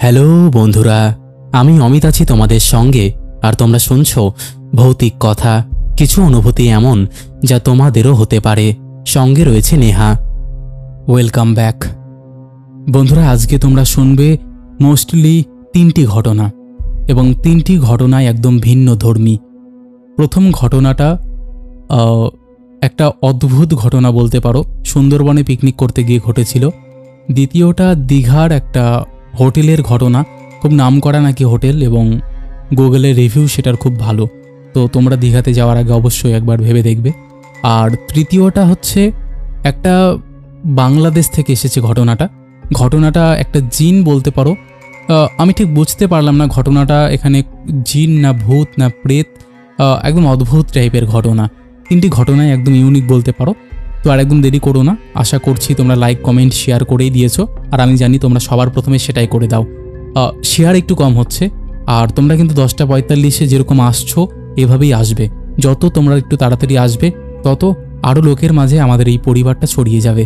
Hello বন্ধুরা, আমি অমিত আছি তোমাদের সঙ্গে। আর তোমরা শুনছো ভৌতিক কথা, কিছু অনুভূতি এমন যা তোমাদেরও হতে পারে। সঙ্গে রয়েছে নেহা। ওয়েলকাম ব্যাক বন্ধুরা। আজকে তোমরা শুনবে মোস্টলি 3টি ঘটনা, এবং 3টি ঘটনায় একদম ভিন্ন ধর্মী। প্রথম ঘটনাটা একটা অদ্ভুত ঘটনা বলতে পারো, সুন্দরবনে পিকনিক করতে গিয়ে ঘটেছিল। দ্বিতীয়টা দীঘার একটা হোটেলের ঘটনা, খুব নামকরা নাকি হোটেল, এবং গুগলের রিভিউ সেটার খুব ভালো। তো তোমরা দীঘাতে যাওয়ার আগে অবশ্যই একবার ভেবে দেখবে। আর তৃতীয়টা হচ্ছে একটা বাংলাদেশ থেকে এসেছে ঘটনাটা একটা জিন বলতে পারো। আমি ঠিক বুঝতে পারলাম না ঘটনাটা এখানে জিন না ভূত না প্রেত, একদম অদ্ভুত টাইপের ঘটনা। 3টি ঘটনায় একদম ইউনিক বলতে পারো। তো আর একদম দেরি করো না, আশা করছি তোমরা লাইক কমেন্ট শেয়ার করেই দিয়েছো, আর আমি জানি তোমরা সবার প্রথমে সেটাই করে দাও। শেয়ার একটু কম হচ্ছে, আর তোমরা কিন্তু 10:45 যেরকম আসছো এভাবেই আসবে। যত তোমরা একটু তাড়াতাড়ি আসবে তত আরও লোকের মাঝে আমাদের এই পরিবারটা ছড়িয়ে যাবে।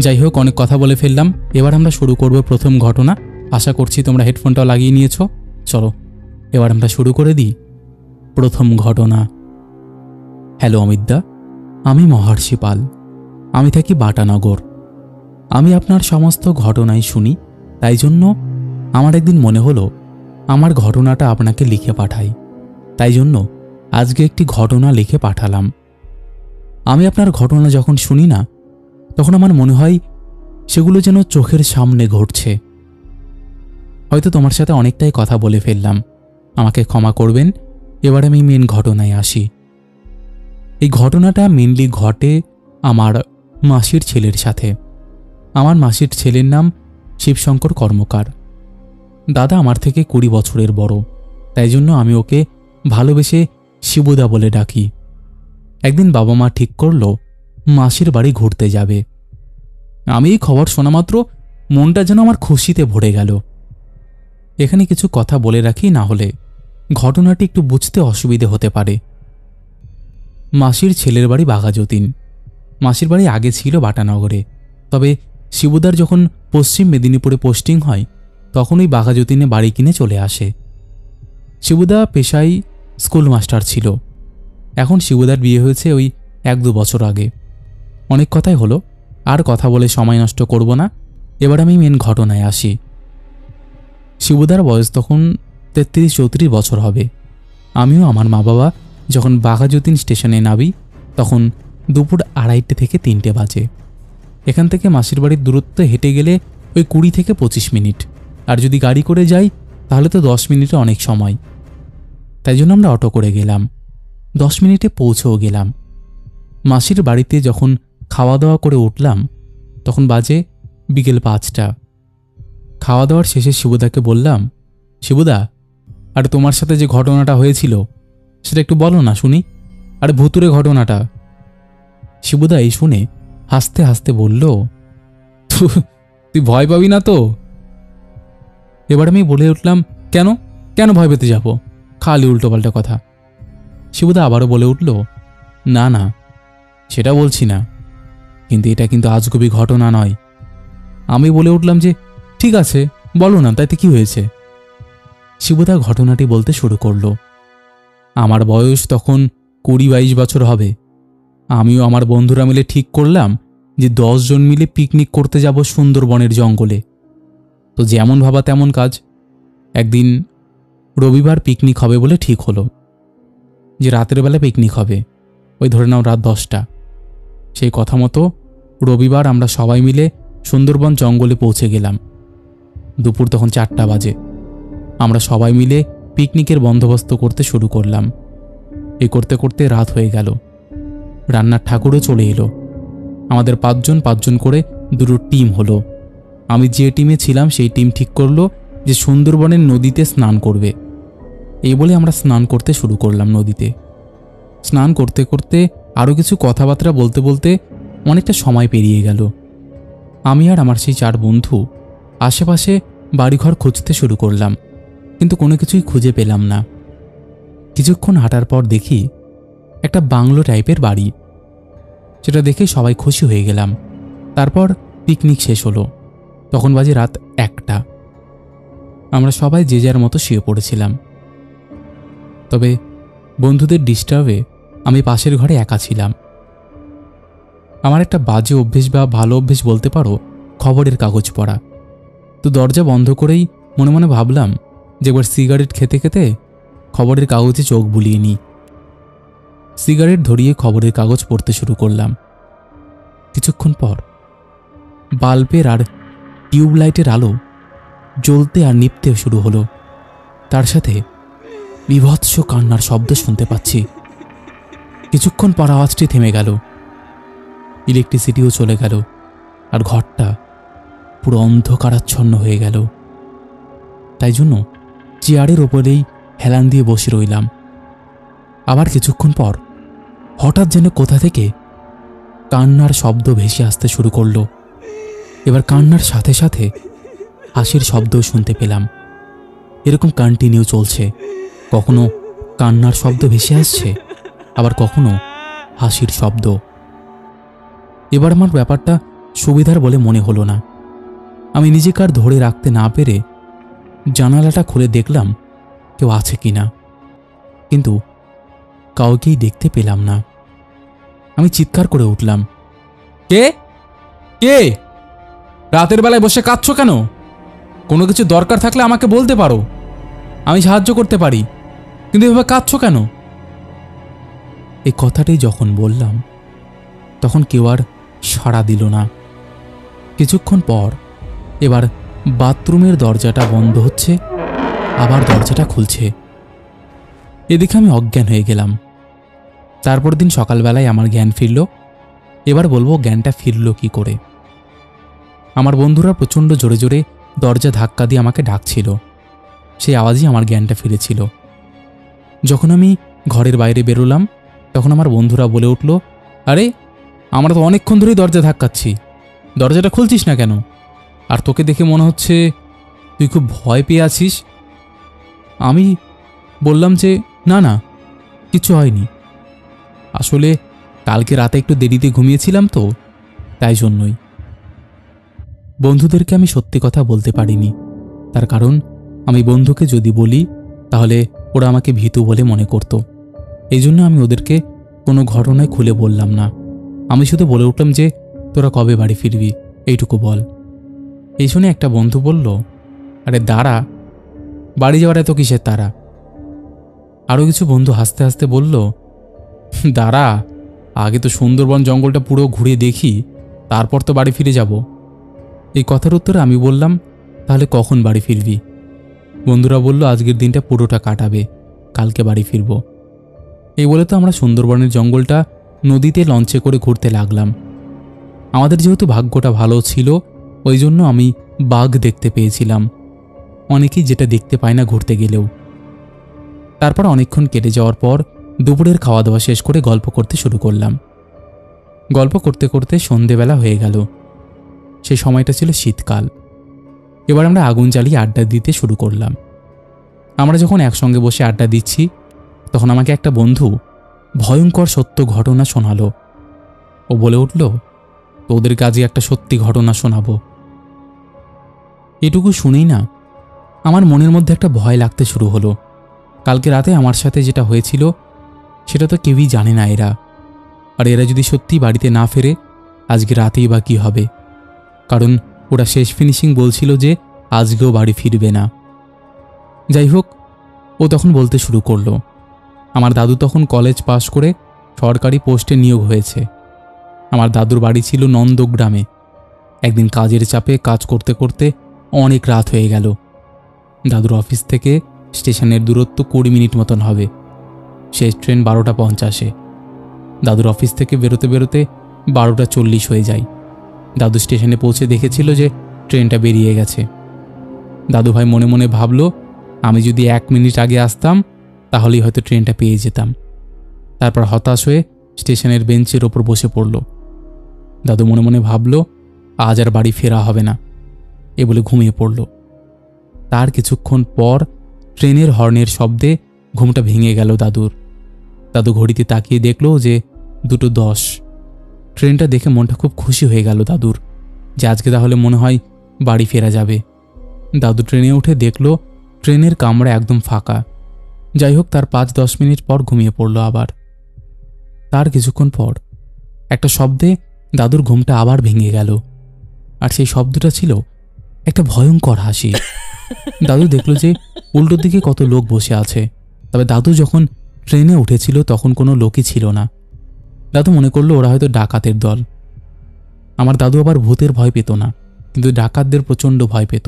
যাই হোক, অনেক কথা বলে ফেললাম, এবার আমরা শুরু করব প্রথম ঘটনা। আশা করছি তোমরা হেডফোনটাও লাগিয়ে নিয়েছো। চলো এবার আমরা শুরু করে দিই প্রথম ঘটনা। হ্যালো অমিতদা, আমি মহর্ষি পাল, আমি থাকি বাটানগর। আমি আপনার সমস্ত ঘটনাই শুনি, তাই জন্য আমার একদিন মনে হলো আমার ঘটনাটা আপনাকে লিখে পাঠাই। তাই জন্য আজকে একটি ঘটনা লিখে পাঠালাম। আমি আপনার ঘটনা যখন শুনি না, তখন আমার মনে হয় সেগুলো যেন চোখের সামনে ঘটছে। হয়তো তোমার সাথে অনেকটাই কথা বলে ফেললাম, আমাকে ক্ষমা করবেন। এবার আমি মেন ঘটনায় আসি। এই ঘটনাটা মেনলি ঘটে আমার মাসির ছেলের সাথে। আমার মাসির ছেলের নাম শিবশঙ্কর কর্মকার। দাদা আমার থেকে 20 বছরের বড়, তাই জন্য আমি ওকে ভালোবেসে শিবুদা বলে ডাকি। একদিন বাবা মা ঠিক করলো মাসির বাড়ি ঘুরতে যাবে। আমি এই খবর শোনা মাত্র মনটা যেন আমার খুশিতে ভরে গেল। এখানে কিছু কথা বলে রাখি, না হলে ঘটনাটি একটু বুঝতে অসুবিধে হতে পারে। মাসির ছেলের বাড়ি বাঘাযতীন। মাসির বাড়ি আগে ছিল বাটানগরে, তবে শিবুদার যখন পশ্চিম মেদিনীপুরে পোস্টিং হয় তখন ওই বাঘাযতীনে বাড়ি কিনে চলে আসে। শিবুদা পেশায় স্কুল মাস্টার ছিল। এখন শিবুদার বিয়ে হয়েছে ওই 1-2 বছর আগে। অনেক কথাই হলো, আর কথা বলে সময় নষ্ট করব না। এবার আমি মেন ঘটনায় আসি। শিবুদার বয়স তখন 33-34 বছর হবে। আমিও আমার মা বাবা যখন বাঘাযতীন স্টেশনে নামি তখন দুপুর 2:30 থেকে 3টে বাজে। এখান থেকে মাসির বাড়ির দূরত্ব হেঁটে গেলে ওই 20 থেকে 25 মিনিট, আর যদি গাড়ি করে যাই তাহলে তো 10 মিনিটে অনেক সময়। তাই জন্য আমরা অটো করে গেলাম। 10 মিনিটে পৌঁছেও গেলাম। মাসির বাড়িতে যখন খাওয়া দাওয়া করে উঠলাম তখন বাজে বিকেল 5টা। খাওয়া দাওয়ার শেষে শিবুদাকে বললাম, শিবুদা, আর তোমার সাথে যে ঘটনাটা হয়েছিল সেটা একটু বলো না শুনি, আর ভুতুরে ঘটনাটা। শিবুদা এই শুনে হাসতে হাসতে বলল, তুই ভয় পাবি না তো? এবার আমি বলে উঠলাম, কেন কেন ভয় পেতে যাব, খালি উল্টোপাল্টা কথা। শিবুদা আবারও বলে উঠল, না না সেটা বলছি না, কিন্তু এটা কিন্তু আজগুবি ঘটনা নয়। আমি বলে উঠলাম যে ঠিক আছে বলো না, তাইতে কি হয়েছে? শিবুদা ঘটনাটি বলতে শুরু করল। আমার বয়স তখন 20-22 বছর হবে। আমিও আমার বন্ধুরা মিলে ঠিক করলাম যে 10 জন মিলে পিকনিক করতে যাব সুন্দরবনের জঙ্গলে। তো যেমন ভাবা তেমন কাজ। একদিন রবিবার পিকনিক হবে বলে ঠিক হলো, যে রাতের বেলা পিকনিক হবে, ওই ধরে নাও রাত 10টা। সেই কথা মতো রবিবার আমরা সবাই মিলে সুন্দরবন জঙ্গলে পৌঁছে গেলাম। দুপুর তখন 4টা বাজে। আমরা সবাই মিলে পিকনিকের বন্দোবস্ত করতে শুরু করলাম। এই করতে করতে রাত হয়ে গেল। রান্নার ঠাকুরও চলে এলো। আমাদের 5 জন করে 2 টিম হলো। আমি যে টিমে ছিলাম সেই টিম ঠিক করলো যে সুন্দরবনের নদীতে স্নান করবে। এই বলে আমরা স্নান করতে শুরু করলাম নদীতে। স্নান করতে করতে আরও কিছু কথাবার্তা বলতে বলতে অনেকটা সময় পেরিয়ে গেল। আমি আর আমার সেই 4 বন্ধু আশেপাশে বাড়িঘর খুঁজতে শুরু করলাম, কিন্তু কোনো কিছুই খুঁজে পেলাম না। কিছুক্ষণ হাঁটার পর দেখি একটা বাংলো টাইপের বাড়ি। সেটা দেখে সবাই খুশি হয়ে গেলাম। তারপর পিকনিক শেষ হলো। তখন বাজে রাত 1টা। আমরা সবাই যে যার মতো শুয়ে পড়েছিলাম। তবে বন্ধুদের ডিস্টার্বে আমি পাশের ঘরে একা ছিলাম। আমার একটা বাজে অভ্যেস বা ভালো অভ্যেস বলতে পারো, খবরের কাগজ পড়া। তো দরজা বন্ধ করেই মনে মনে ভাবলাম যে একবার সিগারেট খেতে খেতে খবরের কাগজে চোখ বুলিয়ে নিই। সিগারেট ধরিয়ে খবরের কাগজ পড়তে শুরু করলাম। কিছুক্ষণ পর বাল্বের আর টিউবলাইটের আলো জ্বলতে আর নিভতে শুরু হলো। তার সাথে বীভৎস কান্নার শব্দ শুনতে পাচ্ছি। কিছুক্ষণ পর আওয়াজটি থেমে গেল, ইলেকট্রিসিটিও চলে গেল, আর ঘরটা পুরো অন্ধকারাচ্ছন্ন হয়ে গেল। তাই জন্য চেয়ারের ওপরেই হেলান দিয়ে বসে রইলাম। আবার কিছুক্ষণ পর হঠাৎ যেন কোথা থেকে কান্নার শব্দ ভেসে আসতে শুরু করলো। এবার কান্নার সাথে সাথে হাসির শব্দও শুনতে পেলাম। এরকম কন্টিনিউ চলছে, কখনো কান্নার শব্দ ভেসে আসছে, আবার কখনো হাসির শব্দ। এবার আমার ব্যাপারটা সুবিধার বলে মনে হলো না। আমি নিজেকে আর ধরে রাখতে না পেরে জানালাটা খুলে দেখলাম কেউ আছে কিনা, কিন্তু কাউকেই দেখতে পেলাম না। আমি চিৎকার করে উঠলাম, কে কে রাতের বেলায় বসে কাঁদছো কেন? কোনো কিছু দরকার থাকলে আমাকে বলতে পারো, আমি সাহায্য করতে পারি, কিন্তু এভাবে কাঁদছো কেন? এই কথাটাই যখন বললাম তখন কেউ আর সাড়া দিল না। কিছুক্ষণ পর এবার বাথরুমের দরজাটা বন্ধ হচ্ছে, আবার দরজাটা খুলছে। এদিকে আমি অজ্ঞান হয়ে গেলাম। তারপর দিন সকালবেলায় আমার জ্ঞান ফিরল। এবার বলবো জ্ঞানটা ফিরল কি করে। আমার বন্ধুরা প্রচণ্ড জোরে জোরে দরজা ধাক্কা দিয়ে আমাকে ডাকছিল, সেই আওয়াজই আমার জ্ঞানটা ফিরেছিল। যখন আমি ঘরের বাইরে বেরোলাম তখন আমার বন্ধুরা বলে উঠল, আরে আমরা তো অনেকক্ষণ ধরেই দরজা ধাক্কাচ্ছি, দরজাটা খুলছিস না কেন? আর তোকে দেখে মনে হচ্ছে তুই খুব ভয় পেয়ে আছিস। আমি বললাম যে না না, কিছু হয়নি, আসলে কালকে রাতে একটু দেরিতে ঘুমিয়েছিলাম তো, তাই জন্যই। বন্ধুদেরকে আমি সত্যি কথা বলতে পারিনি, তার কারণ আমি বন্ধুকে যদি বলি তাহলে ওরা আমাকে ভীতু বলে মনে করত। এই জন্য আমি ওদেরকে কোনো ঘটনায় খুলে বললাম না। আমি শুধু বলে উঠলাম যে তোরা কবে বাড়ি ফিরবি এইটুকু বল। এই শুনে একটা বন্ধু বলল, আরে দাঁড়া, বাড়ি যাওয়ার এত কিসের তারা? আরও কিছু বন্ধু হাসতে হাসতে বলল, দাঁড়া, আগে তো সুন্দরবন জঙ্গলটা পুরো ঘুরে দেখি, তারপর তো বাড়ি ফিরে যাব। এই কথার উত্তরে আমি বললাম, তাহলে কখন বাড়ি ফিরবি? বন্ধুরা বলল, আজকের দিনটা পুরোটা কাটাবে, কালকে বাড়ি ফিরব। এই বলে তো আমরা সুন্দরবনের জঙ্গলটা নদীতে লঞ্চে করে ঘুরতে লাগলাম। আমাদের যেহেতু ভাগ্যটা ভালো ছিল, ওই জন্য আমি বাঘ দেখতে পেয়েছিলাম, অনেকেই যেটা দেখতে পায় না ঘুরতে গেলেও। তারপর অনেকক্ষণ কেটে যাওয়ার পর দুপুরের খাওয়া দাওয়া শেষ করে গল্প করতে শুরু করলাম। গল্প করতে করতে সন্ধেবেলা হয়ে গেল। সেই সময়টা ছিল শীতকাল। এবার আমরা আগুন জ্বালিয়ে আড্ডা দিতে শুরু করলাম। আমরা যখন একসঙ্গে বসে আড্ডা দিচ্ছি তখন আমাকে একটা বন্ধু ভয়ঙ্কর সত্য ঘটনা শোনালো। ও বলে উঠল, তোদের কাজে একটা সত্যি ঘটনা শোনাবো। এটুকু শুনেই না আমার মনের মধ্যে একটা ভয় লাগতে শুরু হলো। কালকে রাতে আমার সাথে যেটা হয়েছিল সেটা তো কেউই জানে না এরা। আর এরা যদি সত্যি বাড়িতে না ফেরে আজকে রাতেই বা কী হবে? কারণ ওরা শেষ ফিনিশিং বলছিল যে আজকেও বাড়ি ফিরবে না। যাই হোক, ও তখন বলতে শুরু করলো, আমার দাদু তখন কলেজ পাশ করে সরকারি পোস্টে নিয়োগ হয়েছে। আমার দাদুর বাড়ি ছিল নন্দগ্রামে। একদিন কাজের চাপে কাজ করতে করতে অনেক রাত হয়ে গেল। দাদুর অফিস থেকে স্টেশনের দূরত্ব 20 মিনিট মতন হবে। শেষ ট্রেন 12:50-এ। দাদুর অফিস থেকে বেরোতে বেরোতে 12:40 হয়ে যায়। দাদু স্টেশনে পৌঁছে দেখেছিল যে ট্রেনটা বেরিয়ে গেছে। দাদু ভাই মনে মনে ভাবল, আমি যদি 1 মিনিট আগে আসতাম তাহলেই হয়তো ট্রেনটা পেয়ে যেতাম। তারপর হতাশ হয়ে স্টেশনের বেঞ্চের ওপর বসে পড়ল। দাদু মনে মনে ভাবল, আজ আর বাড়ি ফেরা হবে না, এ বলে ঘুমিয়ে পড়ল। তার কিছুক্ষণ পর ট্রেনের হর্নের শব্দে ঘুমটা ভেঙে গেল দাদুর। দাদু ঘড়িতে তাকিয়ে দেখল যে 2:10। ট্রেনটা দেখে মনটা খুব খুশি হয়ে গেল দাদুর, যে আজকে তাহলে মনে হয় বাড়ি ফেরা যাবে। দাদু ট্রেনে উঠে দেখল ট্রেনের কামরা একদম ফাঁকা। যাই হোক, তার 5-10 মিনিট পর ঘুমিয়ে পড়ল আবার। তার কিছুক্ষণ পর একটা শব্দে দাদুর ঘুমটা আবার ভেঙে গেল, আর সেই শব্দটা ছিল একটা ভয়ঙ্কর হাসি। দাদু দেখল যে উল্টো দিকে কত লোক বসে আছে, তবে দাদু যখন ট্রেনে উঠেছিল তখন কোনো লোকই ছিল না। দাদু মনে করলো ওরা হয়তো ডাকাতের দল। আমার দাদু আবার ভূতের ভয় পেত না, কিন্তু ডাকাতদের প্রচণ্ড ভয় পেত।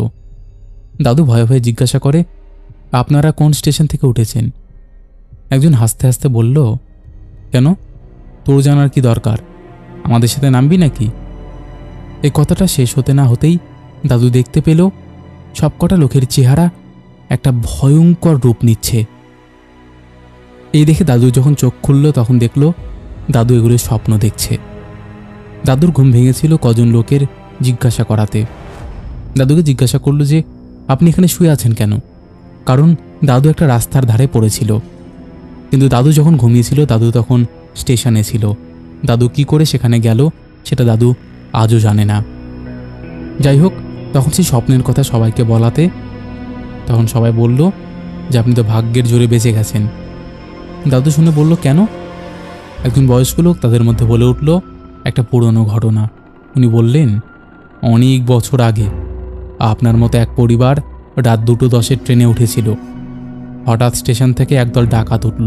দাদু ভয়ে ভয়ে জিজ্ঞাসা করে, আপনারা কোন স্টেশন থেকে উঠেছেন? একজন হাসতে হাসতে বলল, কেন, তোর জানার কি দরকার? আমাদের সাথে নামবি নাকি? এই কথাটা শেষ হতে না হতেই দাদু দেখতে পেল সবকটা লোকের চেহারা একটা ভয়ঙ্কর রূপ নিচ্ছে। এই দেখে দাদু যখন চোখ খুলল তখন দেখল দাদু এগুলো স্বপ্ন দেখছে। দাদুর ঘুম ভেঙেছিল কজন লোকের জিজ্ঞাসা করাতে। দাদুকে জিজ্ঞাসা করলো যে আপনি এখানে শুয়ে আছেন কেন, কারণ দাদু একটা রাস্তার ধারে পড়েছিল। কিন্তু দাদু যখন ঘুমিয়েছিল দাদু তখন স্টেশনে ছিল। দাদু কি করে সেখানে গেল সেটা দাদু আজও জানে না। যাই হোক, তখন সেই স্বপ্নের কথা সবাইকে বলাতে তখন সবাই বলল যে আপনি তো ভাগ্যের জোরে বেঁচে গেছেন। দাদু শুনে বলল, কেন? একজন বয়স্ক লোক তাদের মধ্যে বলে উঠল একটা পুরনো ঘটনা। উনি বললেন, অনেক বছর আগে আপনার মতো এক পরিবার রাত 2:10 ট্রেনে উঠেছিল। হঠাৎ স্টেশন থেকে একদল ডাকাত উঠল।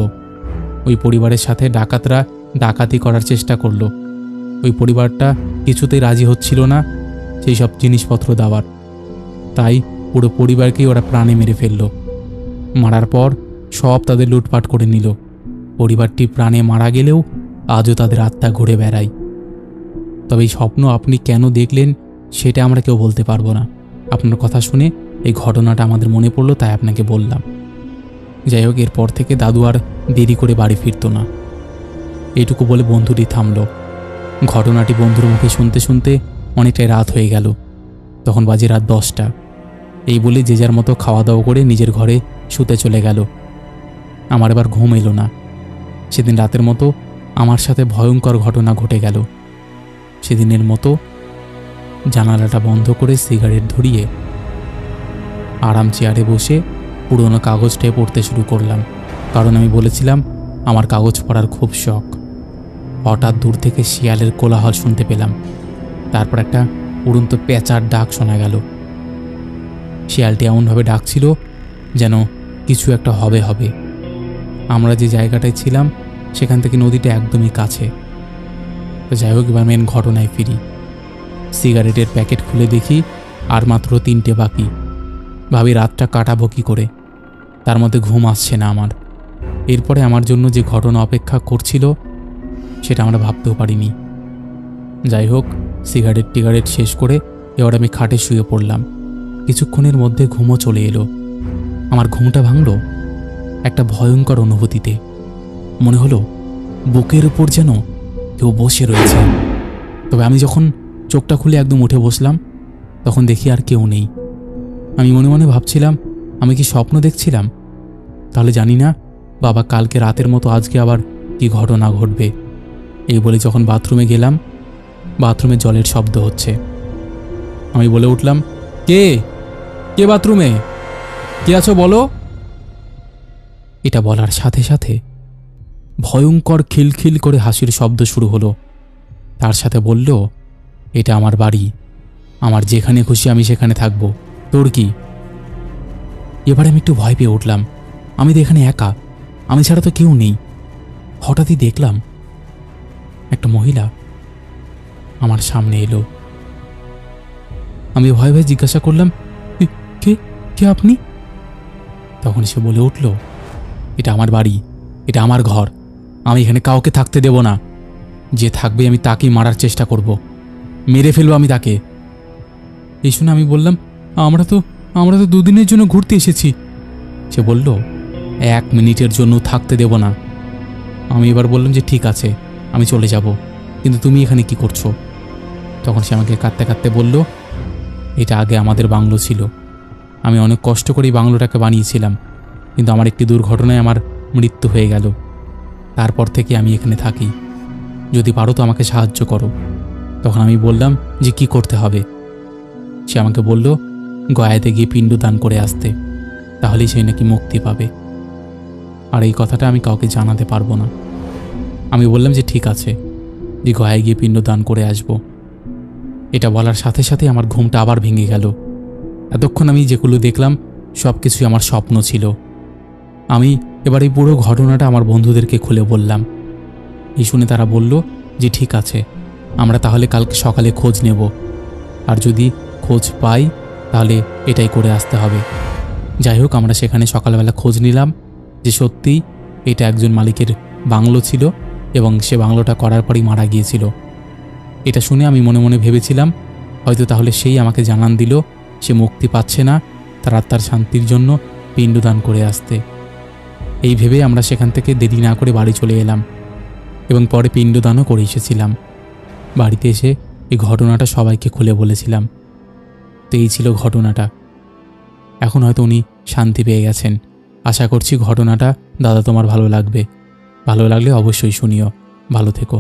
ওই পরিবারের সাথে ডাকাতরা ডাকাতি করার চেষ্টা করল। ওই পরিবারটা কিছুতেই রাজি হচ্ছিল না সেই সব জিনিসপত্র দেওয়ার, তাই পুরো পরিবারকেই ওরা প্রাণে মেরে ফেলল। মারার পর সব তাদের লুটপাট করে নিল। পরিবারটি প্রাণে মারা গেলেও আজও তাদের আত্মা ঘুরে বেড়ায়। তবে এই স্বপ্ন আপনি কেন দেখলেন সেটা আমরা কেউ বলতে পারবো না। আপনার কথা শুনে এই ঘটনাটা আমাদের মনে পড়লো, তাই আপনাকে বললাম। যাই হোক, এরপর থেকে দাদু আর দেরি করে বাড়ি ফিরত না। এইটুকু বলে বন্ধুটি থামল। ঘটনাটি বন্ধুর মুখে শুনতে শুনতে অনেকটাই রাত হয়ে গেল। তখন বাজে রাত 10টা। এই বলে যে যার মতো খাওয়া দাওয়া করে নিজের ঘরে শুতে চলে গেল। আমার এবার ঘুম এলো না। সেদিন রাতের মতো আমার সাথে ভয়ঙ্কর ঘটনা ঘটে গেল। সেদিনের মতো জানালাটা বন্ধ করে সিগারেট ধরিয়ে আরাম চেয়ারে বসে পুরোনো কাগজটাই পড়তে শুরু করলাম, কারণ আমি বলেছিলাম আমার কাগজ পড়ার খুব শখ। হঠাৎ দূর থেকে শিয়ালের কোলাহল শুনতে পেলাম। তারপর একটা উড়ন্ত পেঁচার ডাক শোনা গেল। শিয়ালটি এমনভাবে ডাকছিল যেন কিছু একটা হবে হবে। আমরা যে জায়গাটায় ছিলাম সেখান থেকে নদীটা একদমই কাছে। তো যাই হোক, এবার মেন ঘটনায় ফিরি। সিগারেটের প্যাকেট খুলে দেখি আর মাত্র 3টে বাকি। ভাবি রাতটা কাটাবো কী করে, তার মধ্যে ঘুম আসছে না আমার। এরপরে আমার জন্য যে ঘটনা অপেক্ষা করছিল সেটা আমরা ভাবতেও পারিনি। যাই হোক, সিগারেট শেষ করে এবার আমি খাটে শুয়ে পড়লাম। কিছুক্ষণের মধ্যে ঘুমও চলে এলো। আমার ঘুমটা ভাঙল একটা ভয়ঙ্কর অনুভূতিতে। মনে হলো বুকের উপর যেন কেউ বসে রয়েছে। তবে আমি যখন চোখটা খুলে একদম উঠে বসলাম তখন দেখি আর কেউ নেই। আমি মনে মনে ভাবছিলাম আমি কি স্বপ্ন দেখছিলাম? তাহলে জানি না বাবা কালকে রাতের মতো আজকে আবার কি ঘটনা ঘটবে। এই বলে যখন বাথরুমে গেলাম, বাথরুমে জলের শব্দ হচ্ছে। আমি বলে উঠলাম, কে কে বাথরুমে? কে আছো বলো? এটা বলার সাথে সাথে ভয়ঙ্কর খিলখিল করে হাসির শব্দ শুরু হলো। তার সাথে বলল, এটা আমার বাড়ি, আমার যেখানে খুশি আমি সেখানে থাকবো, তোর কি? এবারে আমি একটু ভয় পেয়ে উঠলাম। আমি তো এখানে একা, আমি ছাড়া তো কেউ নেই। হঠাৎই দেখলাম একটা মহিলা আমার সামনে এলো। আমি ভয়ে ভয়ে জিজ্ঞাসা করলাম, কে কে আপনি? তখন সে বলে উঠল, এটা আমার বাড়ি, এটা আমার ঘর, আমি এখানে কাউকে থাকতে দেব না। যে থাকবে আমি তাকেই মারার চেষ্টা করব, মেরে ফেলবো আমি তাকে। এই শুনে আমি বললাম, আমরা তো 2 দিনের জন্য ঘুরতে এসেছি। সে বলল, 1 মিনিটের জন্য থাকতে দেব না। আমি এবার বললাম যে ঠিক আছে, আমি চলে যাব, কিন্তু তুমি এখানে কি করছো? তখন সে আমাকে কাঁদতে কাঁদতে বলল, এটা আগে আমাদের বাংলো ছিল, আমি অনেক কষ্ট করেই বাংলোটাকে বানিয়েছিলাম, কিন্তু আমার একটি দুর্ঘটনায় আমার মৃত্যু হয়ে গেল। তারপর থেকে আমি এখানে থাকি, যদি পারো তো আমাকে সাহায্য করো। তখন আমি বললাম যে কি করতে হবে। সে আমাকে বলল গয়াতে গিয়ে পিণ্ড দান করে আসতে, তাহলেই সে নাকি মুক্তি পাবে। আর এই কথাটা আমি কাউকে জানাতে পারবো না। আমি বললাম যে ঠিক আছে, যে গয়ায় গিয়ে পিণ্ড দান করে আসব। এটা বলার সাথে সাথে আমার ঘুমটা আবার ভেঙে গেল। এতক্ষণ আমি যেগুলো দেখলাম সব কিছুই আমার স্বপ্ন ছিল। আমি এবার এই পুরো ঘটনাটা আমার বন্ধুদেরকে খুলে বললাম। এই শুনে তারা বলল যে ঠিক আছে, আমরা তাহলে কালকে সকালে খোঁজ নেব, আর যদি খোঁজ পাই তাহলে এটাই করে আসতে হবে। যাই হোক, আমরা সেখানে সকালবেলা খোঁজ নিলাম যে সত্যিই এটা একজন মালিকের বাংলো ছিল এবং সে বাংলোটা করার পরই মারা গিয়েছিল। এটা শুনে আমি মনে মনে ভেবেছিলাম হয়তো তাহলে সেই আমাকে জানান দিল সে মুক্তি পাচ্ছে না, তার আত্মার শান্তির জন্য পিণ্ডদান করে আসতে। এই ভেবে আমরা সেখান থেকে দেরি না করে বাড়ি চলে এলাম এবং পরে পিণ্ডদানও করে এসেছিলাম। বাড়িতে এসে এই ঘটনাটা সবাইকে খুলে বলেছিলাম। তো এই ছিল ঘটনাটা। এখন হয়তো উনি শান্তি পেয়ে গেছেন। আশা করছি ঘটনাটা দাদা তোমার ভালো লাগবে। ভালো লাগলে অবশ্যই শুনিও। ভালো থেকো।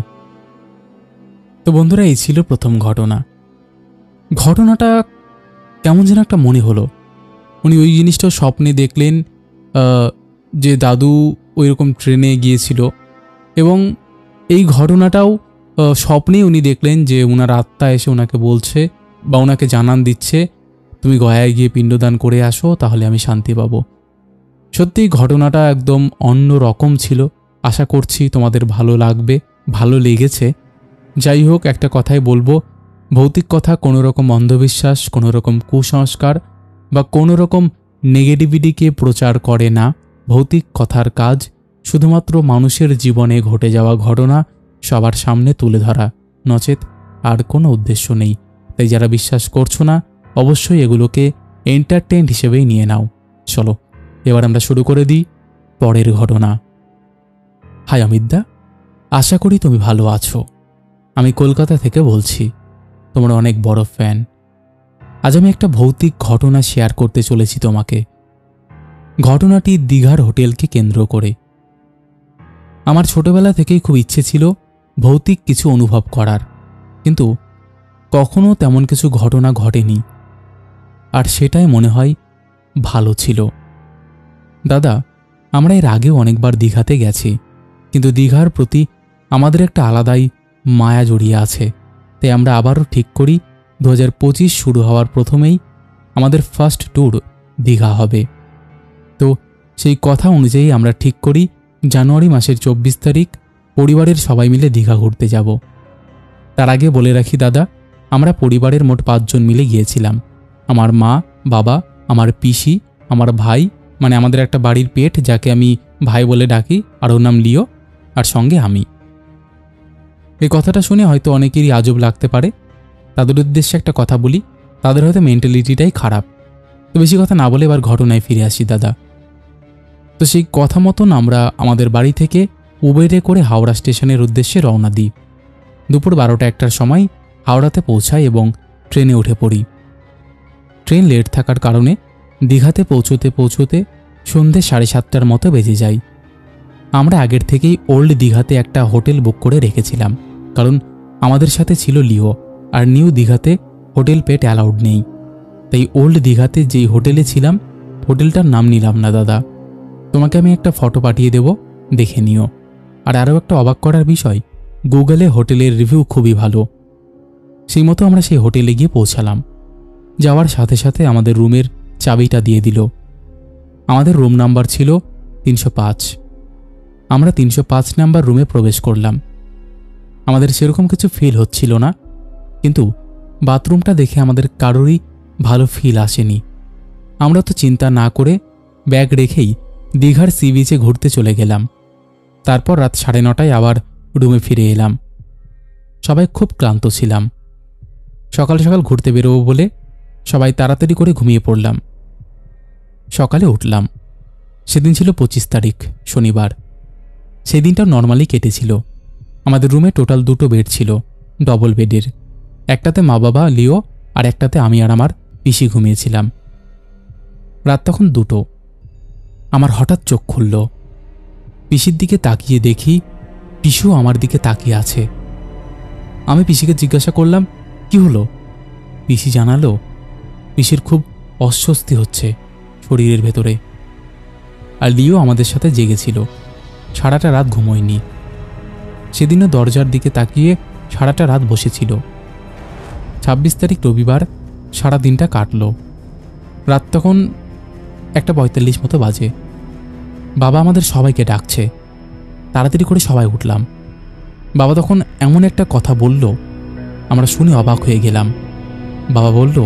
তো বন্ধুরা, এই ছিল প্রথম ঘটনা। ঘটনাটা কেমন যেন একটা মনে হলো। উনি ওই জিনিসটাও স্বপ্নে দেখলেন যে দাদু ওই রকম ট্রেনে গিয়েছিল, এবং এই ঘটনাটাও স্বপ্নে উনি দেখলেন যে ওনার আত্মা এসে ওনাকে বলছে বা ওনাকে জানান দিচ্ছে তুমি গয়ায় গিয়ে পিণ্ডদান করে আসো, তাহলে আমি শান্তি পাবো। সত্যিই ঘটনাটা একদম অন্য রকম ছিল। আশা করছি তোমাদের ভালো লাগবে, ভালো লেগেছে। যাই হোক, একটা কথাই বলবো, ভৌতিক কথা কোনো রকম অন্ধবিশ্বাস, কোনো রকম কুসংস্কার বা কোনো রকম নেগেটিভিটিকে প্রচার করে না। ভৌতিক কথার কাজ শুধুমাত্র মানুষের জীবনে ঘটে যাওয়া ঘটনা সবার সামনে তুলে ধরা, নচেত আর কোনো উদ্দেশ্য নেই। তাই যারা বিশ্বাস করছো না, অবশ্যই এগুলোকে এন্টারটেইনড হিসেবেই নিয়ে নাও। চলো এবার আমরা শুরু করে দিই পরের ঘটনা। হাই অমিতদা, আশা করি তুমি ভালো আছো। আমি কলকাতা থেকে বলছি, তোমার অনেক বড় ফ্যান। আজ আমি একটা ভৌতিক ঘটনা শেয়ার করতে চলেছি তোমাকে। ঘটনাটি দীঘার হোটেলকে কেন্দ্র করে। আমার ছোটবেলা থেকেই খুব ইচ্ছে ছিল ভৌতিক কিছু অনুভব করার, কিন্তু কখনো তেমন কিছু ঘটনা ঘটেনি, আর সেটাই মনে হয় ভালো ছিল। দাদা, আমরা এর আগেও অনেকবার দীঘাতে গেছি, কিন্তু দীঘার প্রতি আমাদের একটা আলাদাই মায়া জড়িয়ে আছে। তাই আমরা আবারও ঠিক করি 2025 শুরু হওয়ার প্রথমেই আমাদের ফার্স্ট ট্যুর দীঘা হবে। তো সেই কথা অনুযায়ী আমরা ঠিক করি জানুয়ারি মাসের 24 তারিখ পরিবারের সবাই মিলে দীঘা ঘুরতে যাব। তার আগে বলে রাখি দাদা, আমরা পরিবারের মোট 5 জন মিলে গিয়েছিলাম। আমার মা, বাবা, আমার পিসি, আমার ভাই, মানে আমাদের একটা বাড়ির পেট যাকে আমি ভাই বলে ডাকি, আর ওর নাম লিও, আর সঙ্গে আমি। এই কথাটা শুনে হয়তো অনেকেরই আজব লাগতে পারে। তাদের উদ্দেশ্যে একটা কথা বলি, তাদের হয়তো মেন্টালিটিটাই খারাপ। তো বেশি কথা না বলে এবার ঘটনায় ফিরে আসি দাদা। তো সেই কথা মতন আমরা আমাদের বাড়ি থেকে উবেরে করে হাওড়া স্টেশনের উদ্দেশ্যে রওনা দিই। দুপুর 12টা-1টার সময় হাওড়াতে পৌঁছাই এবং ট্রেনে উঠে পড়ি। ট্রেন লেট থাকার কারণে দীঘাতে পৌঁছতে পৌঁছতে সন্ধ্যে 7:30টার মতো বেজে যায়। আমরা আগের থেকেই ওল্ড দীঘাতে একটা হোটেল বুক করে রেখেছিলাম, কারণ আমাদের সাথে ছিল লিও, আর নিউ দীঘাতে হোটেল পেট অ্যালাউড নেই। তাই ওল্ড দীঘাতে যেই হোটেলে ছিলাম, হোটেলটার নাম নিলাম না দাদা। তোমাকে আমি একটা ফটো পাঠিয়ে দেব, দেখে নিও। আর আরও একটা অবাক করার বিষয়, গুগলে হোটেলের রিভিউ খুবই ভালো। সেই মতো আমরা সেই হোটেলে গিয়ে পৌঁছালাম। যাওয়ার সাথে সাথে আমাদের রুমের চাবিটা দিয়ে দিল। আমাদের রুম নাম্বার ছিল 305। আমরা 305 নাম্বার রুমে প্রবেশ করলাম। আমাদের সেরকম কিছু ফিল হচ্ছিল না, কিন্তু বাথরুমটা দেখে আমাদের কারোরই ভালো ফিল আসেনি। আমরা তো চিন্তা না করে ব্যাগ রেখেই দীঘার সি বিচে ঘুরতে চলে গেলাম। তারপর রাত 9:30টায় আবার রুমে ফিরে এলাম। সবাই খুব ক্লান্ত ছিলাম। সকাল সকাল ঘুরতে বেরোবো বলে সবাই তাড়াতাড়ি করে ঘুমিয়ে পড়লাম। সকালে উঠলাম। সেদিন ছিল 25 তারিখ, শনিবার। সেই দিনটা নর্মালি কেটেছিল। আমাদের রুমে টোটাল 2টো বেড ছিল, ডবল বেডের। একটাতে মা বাবা, লিও, আর একটাতে আমি আর আমার পিসি ঘুমিয়েছিলাম। রাত তখন 2টো। আমার হঠাৎ চোখ খুলল। পিসির দিকে তাকিয়ে দেখি পিসু আমার দিকে তাকিয়ে আছে। আমি পিসিকে জিজ্ঞাসা করলাম, কি হলো? পিসি জানালো পিসির খুব অস্বস্তি হচ্ছে শরীরের ভেতরে, আর লিও আমাদের সাথে জেগেছিল। সারাটা রাত ঘুমোয়নি। সেদিনও দরজার দিকে তাকিয়ে সারাটা রাত বসেছিল। 26 তারিখ রবিবার সারা দিনটা কাটল। রাত তখন 1:45 মতো বাজে। বাবা আমাদের সবাইকে ডাকছে। তাড়াতাড়ি করে সবাই উঠলাম। বাবা তখন এমন একটা কথা বলল, আমরা শুনে অবাক হয়ে গেলাম। বাবা বলল,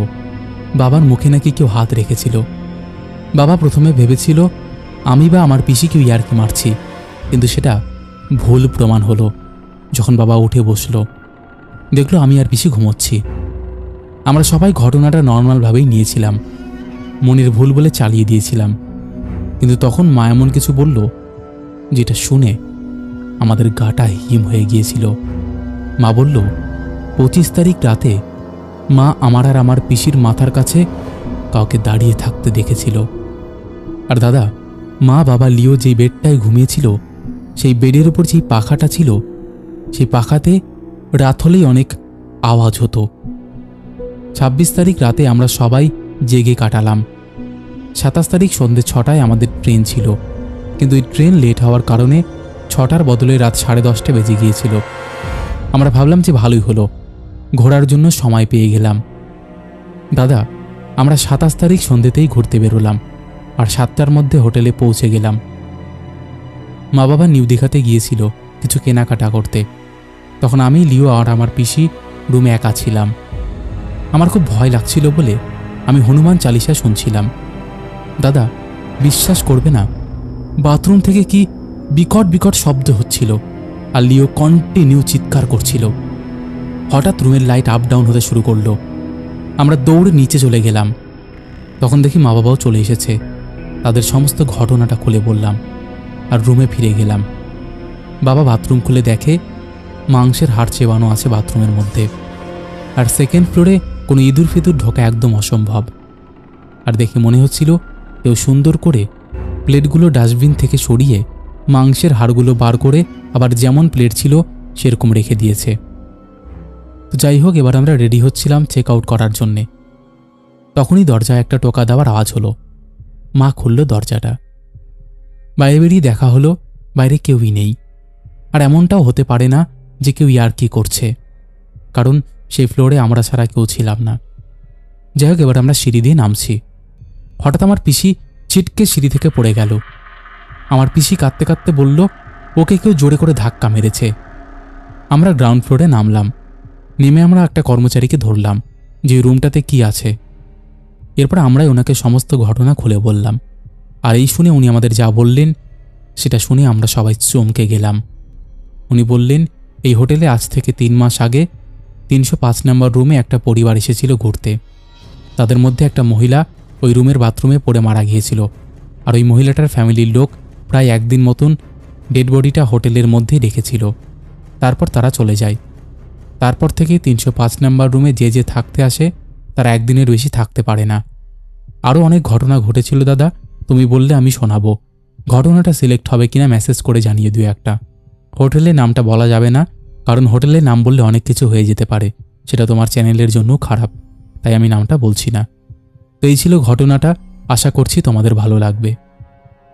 বাবার মুখে নাকি কেউ হাত রেখেছিল। বাবা প্রথমে ভেবেছিল আমি বা আমার পিসি কেউ ইয়ার্কি মারছি, কিন্তু সেটা ভুল প্রমাণ হলো। যখন বাবা উঠে বসল, দেখলো আমি আর পিসি ঘুমোচ্ছি। আমরা সবাই ঘটনাটা নর্মালভাবেই নিয়েছিলাম, মনের ভুল বলে চালিয়ে দিয়েছিলাম। কিন্তু তখন মা এমন কিছু বলল যেটা শুনে আমাদের গাটা হিম হয়ে গিয়েছিল। মা বলল, 25 তারিখ রাতে মা আমার আর আমার পিসির মাথার কাছে কাউকে দাঁড়িয়ে থাকতে দেখেছিল। আর দাদা, মা বাবা লিও যেই বেডটায় ঘুমিয়েছিল, সেই বেডের উপর যেই পাখাটা ছিল, সেই পাখাতে রাত হলেই অনেক আওয়াজ হতো। 26 তারিখ রাতে আমরা সবাই জেগে কাটালাম। 27 তারিখ সন্ধ্যে 6টায় আমাদের ট্রেন ছিল, কিন্তু এই ট্রেন লেট হওয়ার কারণে 6টার বদলে রাত 10:30 বেজে গিয়েছিল। আমরা ভাবলাম যে ভালোই হলো, ঘোরার জন্য সময় পেয়ে গেলাম। দাদা, আমরা 27 তারিখ সন্ধ্যেতেই ঘুরতে বেরোলাম আর 7টার মধ্যে হোটেলে পৌঁছে গেলাম। মা বাবা নিউ দীঘাতে গিয়েছিল কিছু কেনাকাটা করতে। তখন আমি, লিও আর আমার পিসি রুমে একা ছিলাম। আমার খুব ভয় লাগছিল বলে আমি হনুমান চালিসা শুনছিলাম। দাদা, বিশ্বাস করবে না, বাথরুম থেকে কি বিকট বিকট শব্দ হচ্ছিল আর লিও কন্টিনিউ চিৎকার করছিল। হঠাৎ রুমের লাইট আপ ডাউন হতে শুরু করলো। আমরা দৌড়ে নিচে চলে গেলাম। তখন দেখি মা বাবাও চলে এসেছে। তাদের সমস্ত ঘটনাটা খুলে বললাম আর রুমে ফিরে গেলাম। বাবা বাথরুম খুলে দেখে মাংসের হাড় চেবানো আছে বাথরুমের মধ্যে, আর সেকেন্ড ফ্লোরে কোনো ইঁদুর ফিঁদুর ঢোকা একদম অসম্ভব। আর দেখে মনে হচ্ছিল কেউ সুন্দর করে প্লেটগুলো ডাস্টবিন থেকে সরিয়ে মাংসের হাড়গুলো বার করে আবার যেমন প্লেট ছিল সেরকম রেখে দিয়েছে। তো যাই হোক, এবার আমরা রেডি হচ্ছিলাম চেক আউট করার জন্যে। তখনই দরজায় একটা টোকা দেওয়ার আওয়াজ হলো। মা খুলল দরজাটা। বাইরে বেরিয়ে দেখা হলো বাইরে কেউই নেই। আর এমনটাও হতে পারে না যে কেউ ইয়ার্কি করছে, কারণ সেই ফ্লোরে আমরা ছাড়া কেউ ছিলাম না। যাই হোক, এবার আমরা সিঁড়ি দিয়ে নামছি। হঠাৎ আমার পিসি ছিটকে সিঁড়ি থেকে পড়ে গেল। আমার পিসি কাঁদতে কাঁদতে বলল, ওকে কেউ জোরে করে ধাক্কা মেরেছে। আমরা গ্রাউন্ড ফ্লোরে নামলাম। নেমে আমরা একটা কর্মচারীকে ধরলাম যে রুমটাতে কি আছে। এরপর আমরাই ওনাকে সমস্ত ঘটনা খুলে বললাম। আর এই শুনে উনি আমাদের যা বললেন সেটা শুনে আমরা সবাই চমকে গেলাম। উনি বললেন, এই হোটেলে আজ থেকে 3 মাস আগে 305 নম্বর রুমে একটা পরিবার এসেছিল ঘুরতে। তাদের মধ্যে একটা মহিলা ওই রুমের বাথরুমে পড়ে মারা গিয়েছিল। আর ওই মহিলাটার ফ্যামিলির লোক প্রায় একদিন মতন ডেড বডিটা হোটেলের মধ্যেই রেখেছিল। তারপর তারা চলে যায়। তারপর থেকে 305 নম্বর রুমে যে যে থাকতে আসে তারা একদিনের বেশি থাকতে পারে না। আরও অনেক ঘটনা ঘটেছিল দাদা, তুমি বললে আমি শোনাবো। ঘটনাটা সিলেক্ট হবে কিনা মেসেজ করে জানিয়ে দিও একটা। হোটেলের নামটা বলা যাবে না, কারণ হোটেলের নাম বললে অনেক কিছু হয়ে যেতে পারে, সেটা তোমার চ্যানেলের জন্য খারাপ, তাই আমি নামটা বলছি না। তো এই ছিল ঘটনাটা, আশা করছি তোমাদের ভালো লাগবে।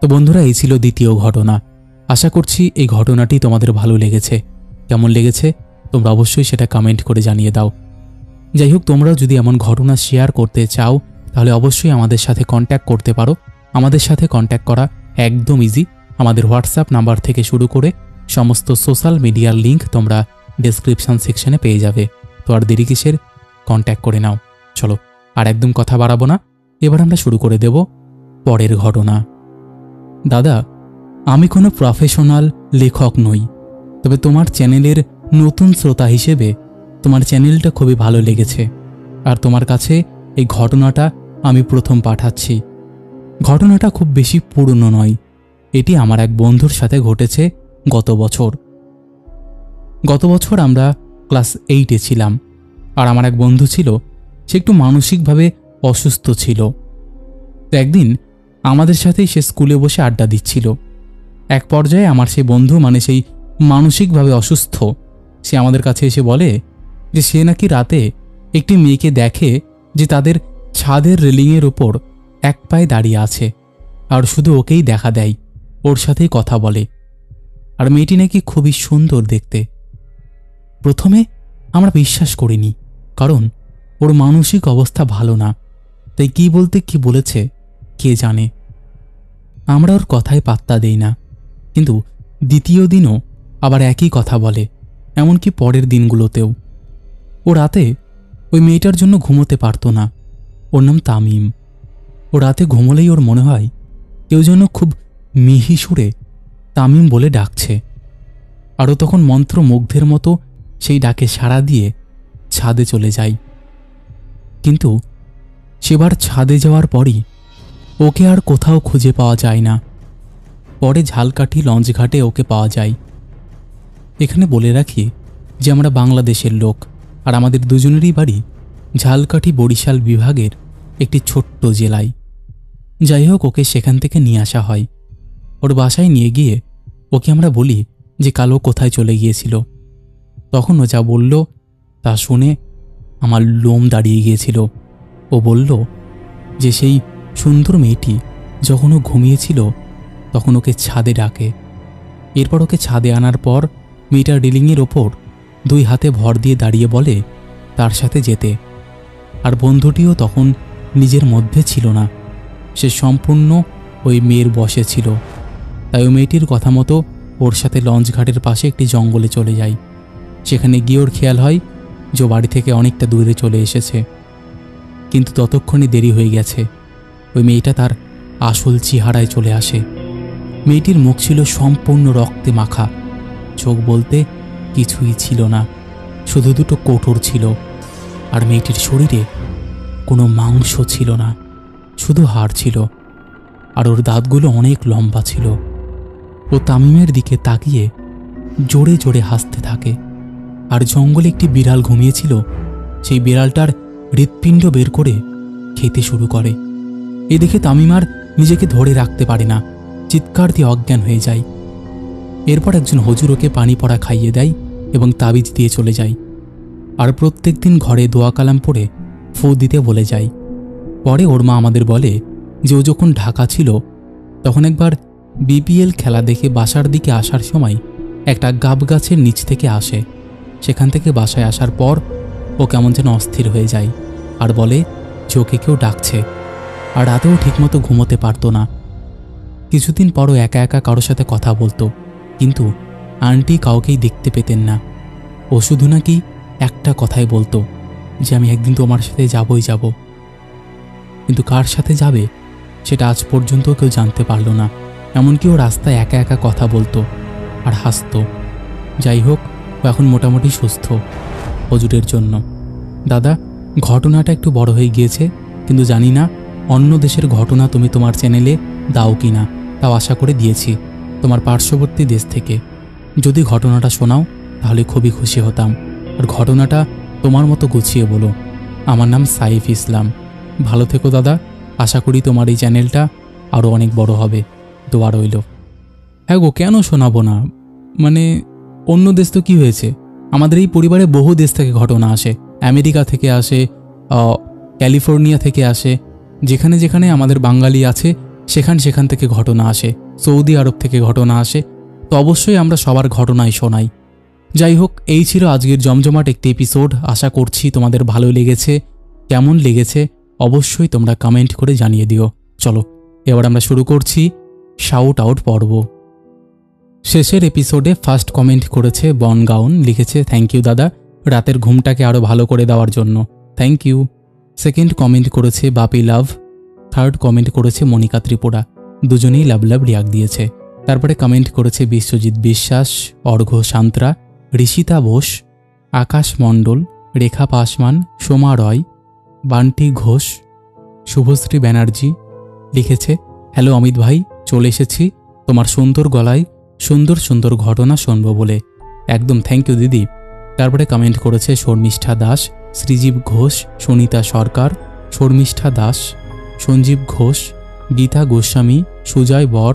তো বন্ধুরা, এই ছিল দ্বিতীয় ঘটনা। আশা করছি এই ঘটনাটি তোমাদের ভালো লেগেছে। কেমন লেগেছে তোমরা অবশ্যই সেটা কমেন্ট করে জানিয়ে দাও। যাই হোক, তোমরাও যদি এমন ঘটনা শেয়ার করতে চাও তাহলে অবশ্যই আমাদের সাথে কন্ট্যাক্ট করতে পারো। আমাদের সাথে কন্ট্যাক্ট করা একদম ইজি। আমাদের হোয়াটসঅ্যাপ নাম্বার থেকে শুরু করে সমস্ত সোশ্যাল মিডিয়ার লিঙ্ক তোমরা ডেসক্রিপশন সেকশনে পেয়ে যাবে। তো আর দেরি কিসের, কন্ট্যাক্ট করে নাও। চলো আর একদম কথা বাড়াবো না, এবার আমরা শুরু করে দেব পরের ঘটনা। দাদা, আমি কোনো প্রফেশনাল লেখক নই, তবে তোমার চ্যানেলের নতুন শ্রোতা হিসেবে তোমার চ্যানেলটা খুবই ভালো লেগেছে, আর তোমার কাছে এই ঘটনাটা আমি প্রথম পাঠাচ্ছি। ঘটনাটা খুব বেশি পুরনো নয়, এটি আমার এক বন্ধুর সাথে ঘটেছে গত বছর আমরা ক্লাস 8-এ ছিলাম। আর আমার এক বন্ধু ছিল, সে একটু মানসিকভাবে অসুস্থ ছিল। তো একদিন আমাদের সাথেই সে স্কুলে বসে আড্ডা দিচ্ছিল। এক পর্যায়ে আমার সেই বন্ধু, মানে সেই মানসিকভাবে অসুস্থ, সে আমাদের কাছে এসে বলে যে সে নাকি রাতে একটি মেয়েকে দেখে যে তাদের ছাদের রেলিংয়ের ওপর এক পায়ে দাঁড়িয়ে আছে। আর শুধু ওকেই দেখা দেয়, ওর সাথেই কথা বলে। আর মেয়েটি নাকি খুবই সুন্দর দেখতে। প্রথমে আমরা বিশ্বাস করিনি, কারণ ওর মানসিক অবস্থা ভালো না, তাই কি বলতে কি বলেছে কে জানে। আমরা ওর কথায় পাত্তা দেই না, কিন্তু দ্বিতীয় দিনও আবার একই কথা বলে, এমনকি পরের দিনগুলোতেও। ও রাতে ওই মেয়েটার জন্য ঘুমোতে পারত না। ওর নাম তামিম। ও রাতে ঘুমোলেই ওর মনে হয় কেউ যেন খুব মিহি সুরে তামিম বলে ডাকছে। আরও তখন মন্ত্রমুগ্ধের মতো সেই ডাকে সাড়া দিয়ে ছাদে চলে যায়। কিন্তু সেবার ছাদে যাওয়ার পরই ওকে আর কোথাও খুঁজে পাওয়া যায় না। পরে ঝালকাঠি লঞ্চঘাটে ওকে পাওয়া যায়। এখানে বলে রাখি যে আমরা বাংলাদেশের লোক, আর আমাদের দুজনেরই বাড়ি ঝালকাঠি বরিশাল বিভাগের একটি ছোট্ট জেলায়। যাই হোক, ওকে সেখান থেকে নিয়ে আসা হয়। ওর বাসায় নিয়ে গিয়ে ওকে আমরা বলি যে কালো কোথায় চলে গিয়েছিল। তখন ও যা বলল তা শুনে আমার লোম দাঁড়িয়ে গিয়েছিল। ও বলল যে সেই সুন্দর মেয়েটি যখন ও ঘুমিয়েছিল তখন ওকে ছাদে ডাকে। এরপর ওকে ছাদে আনার পর মেয়েটার রেলিংয়ের ওপর 2 হাতে ভর দিয়ে দাঁড়িয়ে বলে তার সাথে যেতে। আর বন্ধুটিও তখন নিজের মধ্যে ছিল না, সে সম্পূর্ণ ওই মেয়ের বশে ছিল। তাই ওই মেয়েটির কথা মতো ওর সাথে লঞ্চঘাটের পাশে একটি জঙ্গলে চলে যায়। সেখানে গিয়ে ওর খেয়াল হয় যে বাড়ি থেকে অনেকটা দূরে চলে এসেছে, কিন্তু ততক্ষণে দেরি হয়ে গেছে। ওই মেয়েটা তার আসল চেহারায় চলে আসে। মেয়েটির মুখ ছিল সম্পূর্ণ রক্তে মাখা, চোখ বলতে কিছুই ছিল না, শুধু 2টো কোটর ছিল। আর মেয়েটির শরীরে কোনো মাংস ছিল না, শুধু হাড় ছিল। আর ওর দাঁতগুলো অনেক লম্বা ছিল। ও তামিমের দিকে তাকিয়ে জোরে জোরে হাসতে থাকে। আর জঙ্গলে একটি বিড়াল ঘুমিয়েছিল, সেই বিড়ালটার হৃৎপিণ্ড বের করে খেতে শুরু করে। এ দেখে তামিম আর নিজেকে ধরে রাখতে পারে না, চিৎকার দিয়ে অজ্ঞান হয়ে যায়। এরপর একজন হুজুর ওকে পানি পড়া খাইয়ে দেয় এবং তাবিজ দিয়ে চলে যায়। আর প্রত্যেক দিন ঘরে দোয়া কালাম পড়ে ফু দিতে বলে যায়। পরে ওর মা আমাদের বলে যে ও যখন ঢাকা ছিল তখন একবার বিপিএল খেলা দেখে বাসার দিকে আসার সময় একটা গাব গাছের নিচ থেকে আসে। সেখান থেকে বাসায় আসার পর ও কেমন যেন অস্থির হয়ে যায় আর বলে যে ওকে কেউ ডাকছে। আর রাতেও ঠিকমতো ঘুমোতে পারতো না। কিছুদিন পরও একা একা কারোর সাথে কথা বলতো, কিন্তু আন্টি কাউকেই দেখতে পেতেন না। ও শুধু নাকি একটা কথাই বলতো যে আমি একদিন তোমার সাথে যাবই যাব, কিন্তু কার সাথে যাবে সেটা আজ পর্যন্ত কেউ জানতে পারল না। এমনকি ও রাস্তায় একা একা কথা বলতো আর হাসতো। যাই হোক, ও এখন মোটামুটি সুস্থ হুজুরের জন্য। দাদা, ঘটনাটা একটু বড় হয়ে গিয়েছে, কিন্তু জানি না অন্য দেশের ঘটনা তুমি তোমার চ্যানেলে দাও কি না, তাও আশা করে দিয়েছি তোমার পার্শ্ববর্তী দেশ থেকে। যদি ঘটনাটা শোনাও তাহলে খুবই খুশি হতাম। আর ঘটনাটা তোমার মতো গুছিয়ে বলো। আমার নাম সাইফ ইসলাম। ভালো থেকো দাদা, আশা করি তোমার এই চ্যানেলটা আরও অনেক বড় হবে। দোয়া রইল। হ্যাঁ গো, কেন শোনাবো না? মানে অন্য দেশ তো কি হয়েছে, আমাদের এই পরিবারে বহু দেশ থেকে ঘটনা আসে। আমেরিকা থেকে আসে, ক্যালিফোর্নিয়া থেকে আসে, যেখানে যেখানে আমাদের বাঙালি আছে সেখান থেকে ঘটনা আসে। সৌদি আরব থেকে ঘটনা আসে। তো অবশ্যই আমরা সবার ঘটনাই শোনাই। যাই হোক, এই ছিল আজকের জমজমাট একটি এপিসোড। আশা করছি তোমাদের ভালো লেগেছে। কেমন লেগেছে অবশ্যই তোমরা কমেন্ট করে জানিয়ে দিও। চলো এবার আমরা শুরু করছি শাউট আউট পর্ব। শেষের এপিসোডে ফার্স্ট কমেন্ট করেছে বনগাউন, লিখেছে থ্যাংক ইউ দাদা, রাতের ঘুমটাকে আরও ভালো করে দেওয়ার জন্য। Thank you. সেকেন্ড কমেন্ট করেছে বাপি লাভ। থার্ড কমেন্ট করেছে মনিকা ত্রিপুরা। দুজনেই লাভ লাভ রিয়াক্ট দিয়েছে। তারপরে কমেন্ট করেছে বিশ্বজিৎ বিশ্বাস, অর্ঘ্য সান্ত্রা, ঋষিতা বোস, আকাশ মণ্ডল, রেখা পাসওয়ান, সোমা রয়, বান্টি ঘোষ, শুভশ্রী ব্যানার্জি। লিখেছে হ্যালো অমিত ভাই, চলে এসেছি তোমার সুন্দর গলায় সুন্দর সুন্দর ঘটনা শুনবো বলে। একদম থ্যাংক ইউ দিদি। তারপরে কমেন্ট করেছে শর্মিষ্ঠা দাস, শ্রীজীব ঘোষ, সুনিতা সরকার, শর্মিষ্ঠা দাস, সঞ্জীব ঘোষ, গীতা গোস্বামী, সুজয় বর,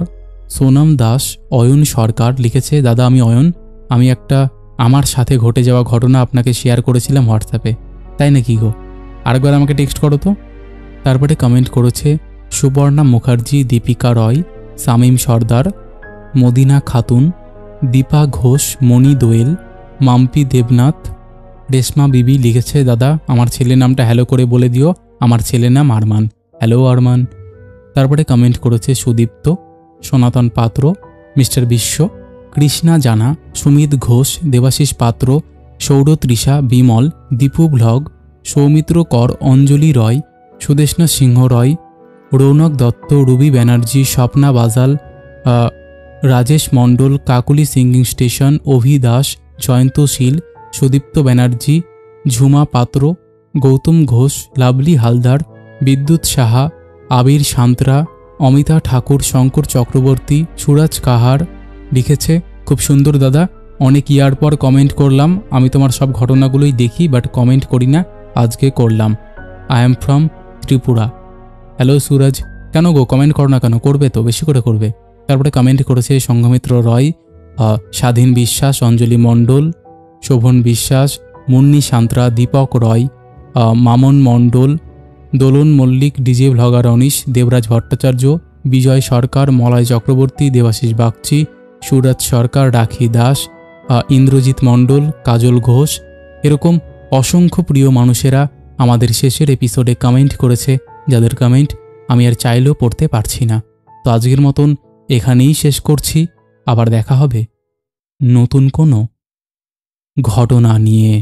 সোনাম দাস, অয়ন সরকার। লিখেছে দাদা আমি অয়ন, আমি একটা আমার সাথে ঘটে যাওয়া ঘটনা আপনাকে শেয়ার করেছিলাম হোয়াটসঅ্যাপে। তাই নাকি গো? আরেকবার আমাকে টেক্সট করো তো। তারপরে কমেন্ট করেছে সুবর্ণা মুখার্জি, দীপিকা রয়, শামীম সর্দার, মদিনা খাতুন, দীপা ঘোষ, মণি দোয়েল, মাম্পি দেবনাথ, রেশমা বিবি লিখেছে, দাদা আমার ছেলের নামটা হ্যালো করে বলে দিও, আমার ছেলের নাম আরমান। হ্যালো আরমান। তারপরে কমেন্ট করেছে সুদীপ্ত, সনাতন পাত্র, মিস্টার বিশ্ব, কৃষ্ণা জানা, সুমিত ঘোষ, দেবাশিস পাত্র, সৌরতৃষা, বিমল, দীপু ভ্লগ, সৌমিত্র কর, অঞ্জলি রয়, সুদেষ্ণা সিংহ রয়, রৌনক দত্ত, রুবি ব্যানার্জি, স্বপ্না বাজাল, রাজেশ মণ্ডল, কাকুলি সিঙ্গিং স্টেশন, অভি দাস, জয়ন্ত শীল, সুদীপ্ত ব্যানার্জি, ঝুমা পাত্র, গৌতম ঘোষ, লাভলি হালদার, বিদ্যুৎ সাহা, আবির সান্ত্রা, অমিতা ঠাকুর, শঙ্কর চক্রবর্তী, সুরাজ কাহার লিখেছে, খুব সুন্দর দাদা, অনেক ইয়ার পর কমেন্ট করলাম। আমি তোমার সব ঘটনাগুলোই দেখি বাট কমেন্ট করি না, আজকে করলাম। I am from Tripura. Hello Suraj, কেন গো কমেন্ট করো না কেন? করবে তো, বেশি করে করবে। তারপরে কমেন্ট করেছে সংঘমিত্র রয়, স্বাধীন বিশ্বাস, অঞ্জলি মণ্ডল, শোভন বিশ্বাস, মুন্নি সান্ত্রা, দীপক রয়, মামন মণ্ডল, দোলন মল্লিক, ডিজে ভ্লগার অনিশ, দেবরাজ ভট্টাচার্য, বিজয় সরকার, মলয় চক্রবর্তী, দেবাশিস বাগচি, সুরাজ সরকার, রাখি দাস, ইন্দ্রজিৎ মণ্ডল, কাজল ঘোষ, এরকম অসংখ্য প্রিয় মানুষেরা আমাদের শেষের এপিসোডে কমেন্ট করেছে, যাদের কমেন্ট আমি আর চাইলেও পড়তে পারছি না। তো আজকের মতন এখানেই শেষ করছি। আবার দেখা হবে নতুন কোনো ঘটনা নিয়ে।